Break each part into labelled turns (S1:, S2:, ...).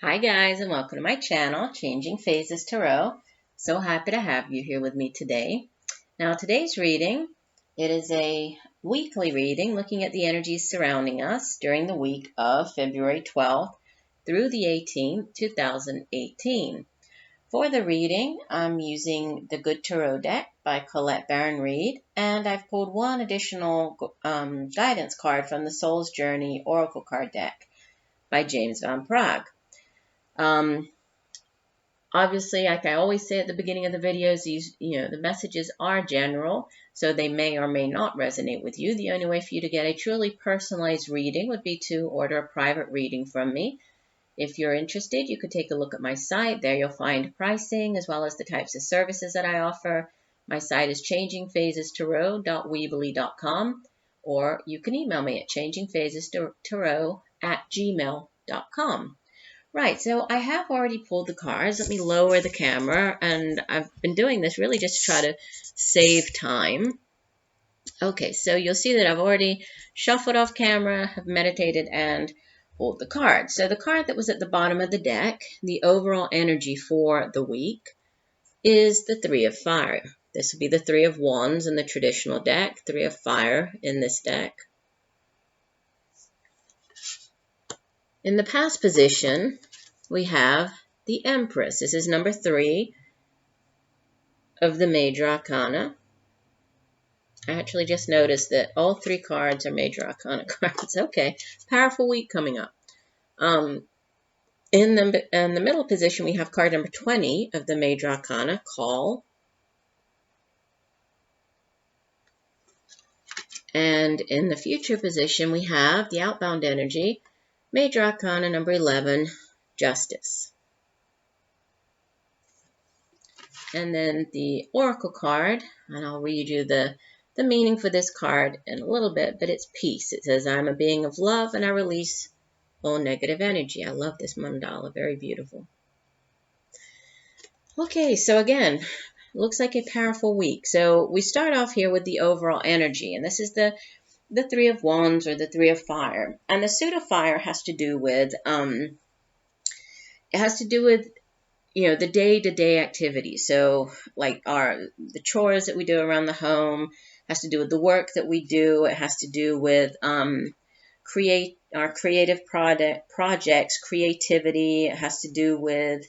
S1: Hi guys, and welcome to my channel, Changing Phases Tarot. So happy to have you here with me today. Now today's reading, it is a weekly reading looking at the energies surrounding us during the week of February 12th through the 18th, 2018. For the reading, I'm using the Good Tarot deck by Colette Baron-Reid, and I've pulled one additional guidance card from the Soul's Journey Oracle card deck by James van Praagh. Obviously, like I always say at the beginning of the videos, the messages are general, so they may or may not resonate with you. The only way for you to get a truly personalized reading would be to order a private reading from me. If you're interested, you could take a look at my site. There you'll find pricing as well as the types of services that I offer. My site is changingphasestarot.weebly.com, or you can email me at changingphasestarot@gmail.com. Right, so I have already pulled the cards. Let me lower the camera, and I've been doing this really just to try to save time. Okay, so you'll see that I've already shuffled off camera, have meditated, and pulled the cards. So the card that was at the bottom of the deck, the overall energy for the week, is the Three of Fire. This would be the Three of Wands in the traditional deck, Three of Fire in this deck. In the past position, we have the Empress. This is number 3 of the Major Arcana. I actually just noticed that all 3 cards are Major Arcana cards. Okay, powerful week coming up. In the middle position, we have card number 20 of the Major Arcana, Call. And in the future position, we have the outbound energy, Major Arcana number 11, Justice. And then the Oracle card, and I'll read you the meaning for this card in a little bit, but it's Peace. It says, I'm a being of love and I release all negative energy. I love this mandala, very beautiful. Okay, so again, looks like a powerful week. So we start off here with the overall energy, and this is the Three of Wands or the Three of Fire. And the suit of fire has to do with, the day-to-day activities. So like the chores that we do around the home, has to do with the work that we do. It has to do with our creative projects, creativity. It has to do with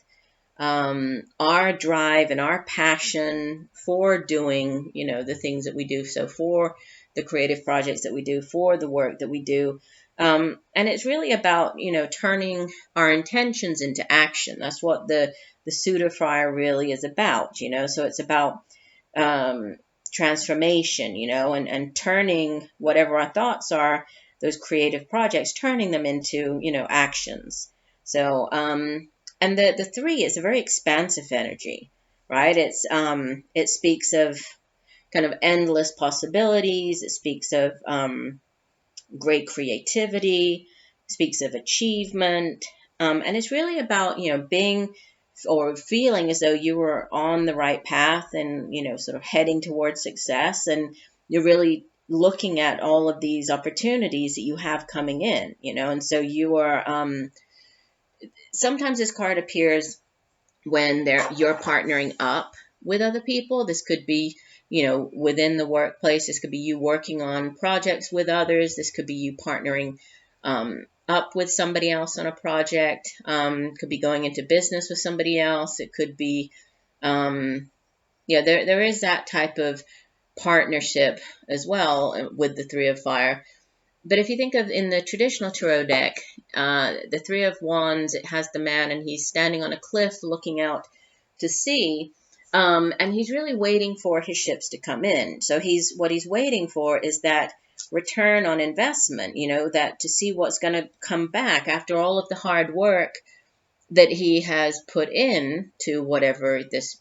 S1: our drive and our passion for doing, the things that we do. So for the creative projects that we do, for the work that we do. And it's really about, turning our intentions into action. That's what the suit of fire really is about, So it's about transformation, and turning whatever our thoughts are, those creative projects, turning them into, actions. So, and the 3 is a very expansive energy, right? It speaks of kind of endless possibilities. It speaks of great creativity, speaks of achievement, and it's really about, being or feeling as though you were on the right path and, sort of heading towards success, and you're really looking at all of these opportunities that you have coming in, and so you are, sometimes this card appears when you're partnering up with other people. This could be, within the workplace. This could be you working on projects with others. This could be you partnering up with somebody else on a project. Could be going into business with somebody else. It could be, there is that type of partnership as well with the Three of Fire. But if you think of in the traditional tarot deck, the Three of Wands, it has the man and he's standing on a cliff looking out to sea. And he's really waiting for his ships to come in. So what he's waiting for is that return on investment, that to see what's going to come back after all of the hard work that he has put in to whatever this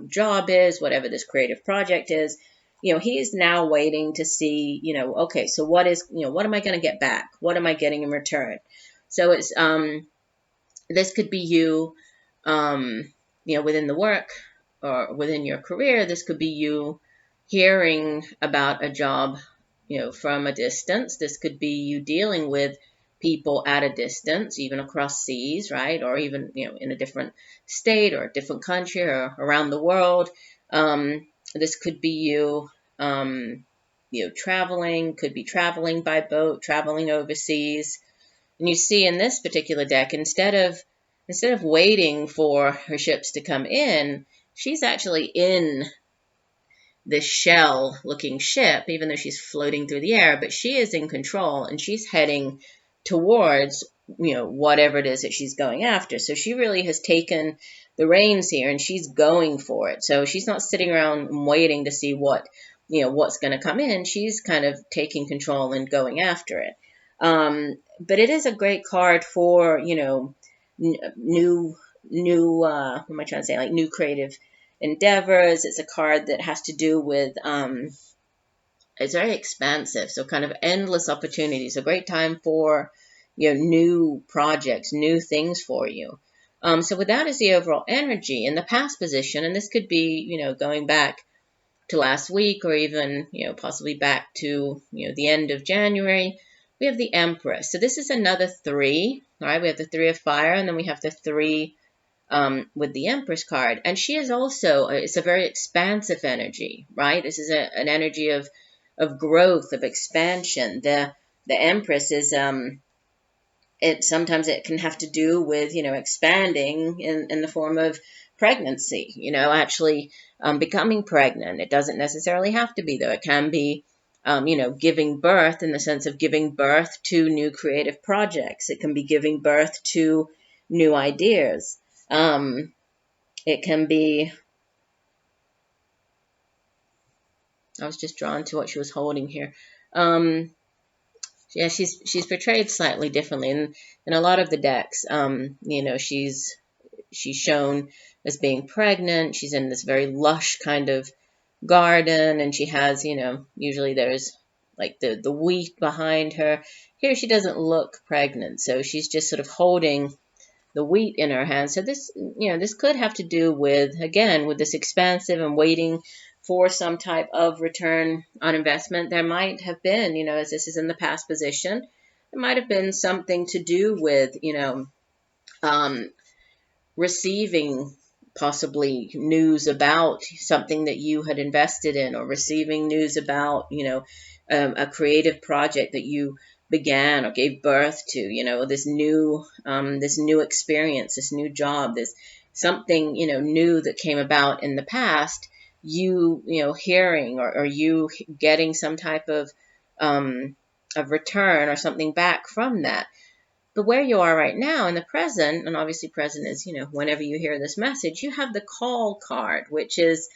S1: job is, whatever this creative project is. He is now waiting to see, okay, so what am I going to get back? What am I getting in return? So it's, this could be you, within the work, or within your career. This could be you hearing about a job, from a distance. This could be you dealing with people at a distance, even across seas, right? Or even, in a different state or a different country or around the world. This could be traveling, could be traveling by boat, traveling overseas. And you see in this particular deck, instead of waiting for her ships to come in, she's actually in this shell-looking ship, even though she's floating through the air, but she is in control and she's heading towards, whatever it is that she's going after. So she really has taken the reins here and she's going for it. So she's not sitting around waiting to see what's going to come in. She's kind of taking control and going after it. But it is a great card for, new, what am I trying to say? Like new creative endeavors. It's a card that has to do with, it's very expansive. So kind of endless opportunities, a great time for, new projects, new things for you. So with that is the overall energy in the past position. And this could be, going back to last week or even, possibly back to, the end of January. We have the Empress. So this is another 3, all right? We have the 3 of fire and then we have the 3 with the Empress card. And she is also, it's a very expansive energy, right? This is an energy of growth, of expansion. The Empress is, sometimes it can have to do with, expanding in the form of pregnancy, actually becoming pregnant. It doesn't necessarily have to be, though. It can be, giving birth in the sense of giving birth to new creative projects. It can be giving birth to new ideas. It can be, I was just drawn to what she was holding here. Yeah, she's portrayed slightly differently in a lot of the decks. She's shown as being pregnant. She's in this very lush kind of garden, and she has, usually there's like the wheat behind her. Here she doesn't look pregnant, so she's just sort of holding the wheat in her hand. So this, this could have to do with, again, with this expansive and waiting for some type of return on investment. There might have been, as this is in the past position, there might have been something to do with, receiving possibly news about something that you had invested in, or receiving news about, a creative project that you began or gave birth to, this new experience, this new job, this something, new that came about in the past, hearing or you getting some type of return or something back from that. But where you are right now in the present, and obviously present is, whenever you hear this message, you have the call card, this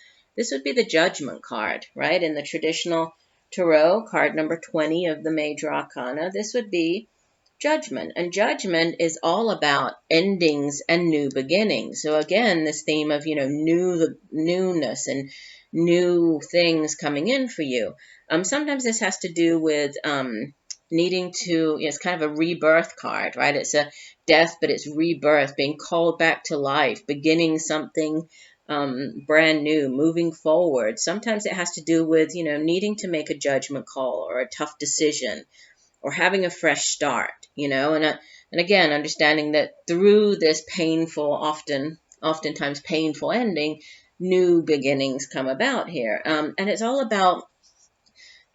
S1: would be the judgment card, right? In the traditional tarot, card number 20 of the major arcana, this would be judgment. And judgment is all about endings and new beginnings. So again, this theme of, newness and new things coming in for you. Sometimes this has to do with needing to, it's kind of a rebirth card, right? It's a death, but it's rebirth, being called back to life, beginning something brand new, moving forward. Sometimes it has to do with, needing to make a judgment call or a tough decision or having a fresh start, and again, understanding that through this painful, oftentimes painful ending, new beginnings come about here. And it's all about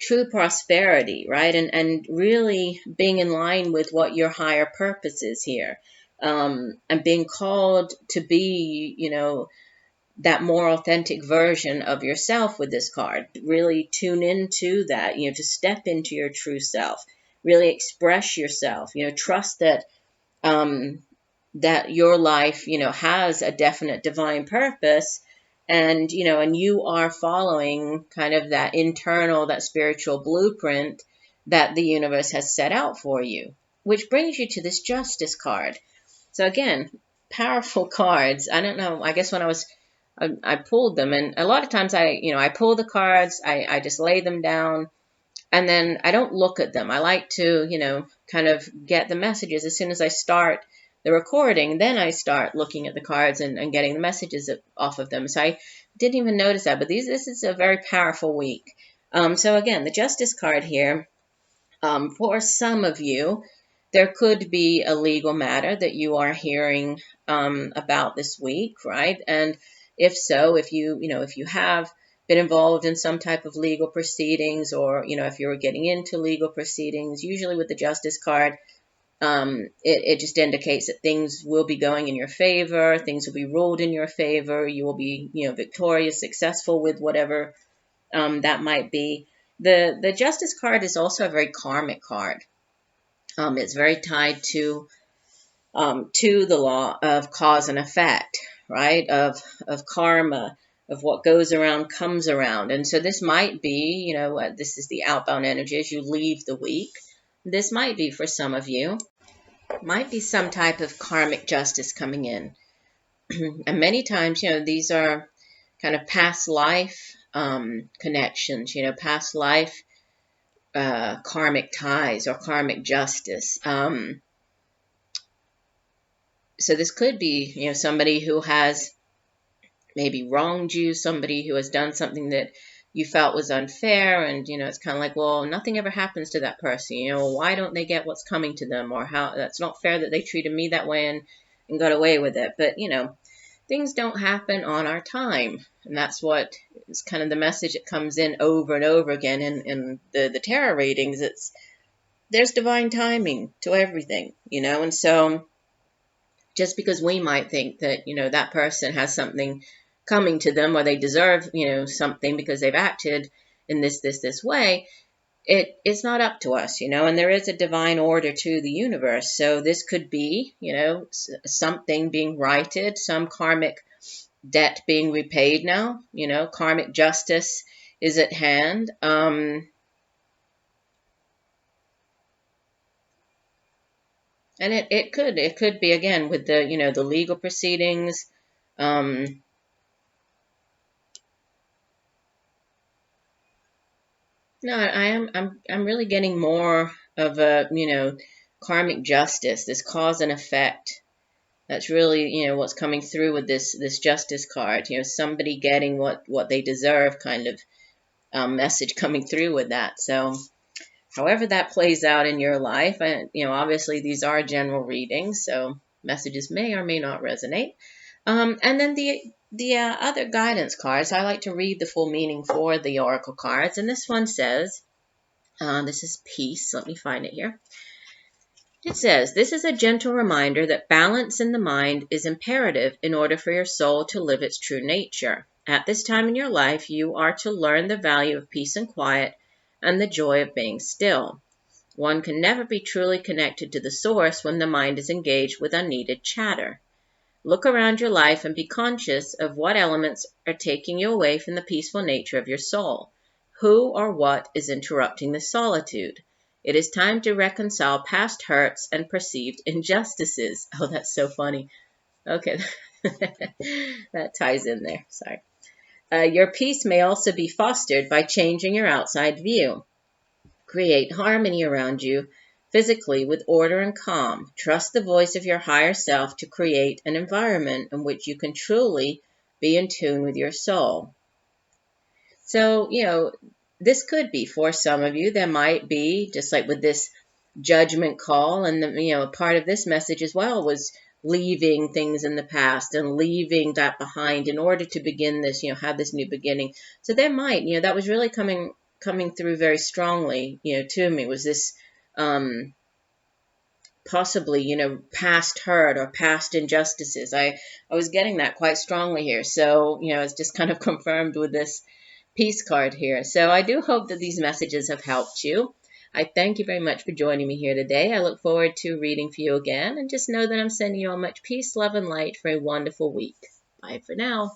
S1: true prosperity, right? And really being in line with what your higher purpose is here. And being called to be, that more authentic version of yourself with this card. Really tune into that, to step into your true self, really express yourself, trust that, that your life, has a definite divine purpose, and, and you are following kind of that internal, that spiritual blueprint that the universe has set out for you, which brings you to this Justice card. So again, powerful cards. I don't know, I guess when I pulled them, and a lot of times I pull the cards, I just lay them down, and then I don't look at them. I like to, kind of get the messages as soon as I start the recording. Then I start looking at the cards and getting the messages off of them. So I didn't even notice that, but this is a very powerful week. So again, the Justice card here, for some of you, there could be a legal matter that you are hearing about this week, right? And if so, if you have been involved in some type of legal proceedings, or if you're getting into legal proceedings, usually with the Justice card, it just indicates that things will be going in your favor, things will be ruled in your favor, you will be victorious, successful with whatever that might be. The Justice card is also a very karmic card. It's very tied to the law of cause and effect, right? Of karma, of what goes around comes around. And so this might be, this is the outbound energy as you leave the week. This might be for some of you, might be some type of karmic justice coming in. And many times, these are kind of past life connections, past life karmic ties or karmic justice. So this could be, somebody who has maybe wronged you, somebody who has done something that you felt was unfair, and it's kind of like, well, nothing ever happens to that person. Why don't they get what's coming to them, or how that's not fair that they treated me that way and got away with it. But things don't happen on our time, and that's what is kind of the message that comes in over and over again in the tarot readings. There's divine timing to everything, and so just because we might think that that person has something coming to them, or they deserve something because they've acted in this way, it's not up to us, and there is a divine order to the universe. So this could be something being righted, some karmic debt being repaid now, karmic justice is at hand. And it could be, again, with the the legal proceedings. No, I'm really getting more of a karmic justice, this cause and effect. That's really what's coming through with this Justice card. Somebody getting what they deserve, kind of message coming through with that. So however that plays out in your life, and obviously these are general readings, so messages may or may not resonate. And then the other guidance cards, I like to read the full meaning for the oracle cards, and this one says, this is peace. Let me find it here. It says, this is a gentle reminder that balance in the mind is imperative in order for your soul to live its true nature. At this time in your life, you are to learn the value of peace and quiet and the joy of being still. One can never be truly connected to the source when the mind is engaged with unneeded chatter. Look around your life and be conscious of what elements are taking you away from the peaceful nature of your soul. Who or what is interrupting the solitude? It is time to reconcile past hurts and perceived injustices. Oh, that's so funny. Okay, that ties in there. Sorry. Your peace may also be fostered by changing your outside view. Create harmony around you physically with order and calm. Trust the voice of your higher self to create an environment in which you can truly be in tune with your soul. So, this could be for some of you. There might be, just like with this judgment call, and part of this message as well was leaving things in the past and leaving that behind in order to begin this, have this new beginning. So there might, that was really coming through very strongly, to me, was this possibly, past hurt or past injustices. I was getting that quite strongly here. So, it's just kind of confirmed with this peace card here. So I do hope that these messages have helped you. I thank you very much for joining me here today. I look forward to reading for you again, and just know that I'm sending you all much peace, love, and light for a wonderful week. Bye for now.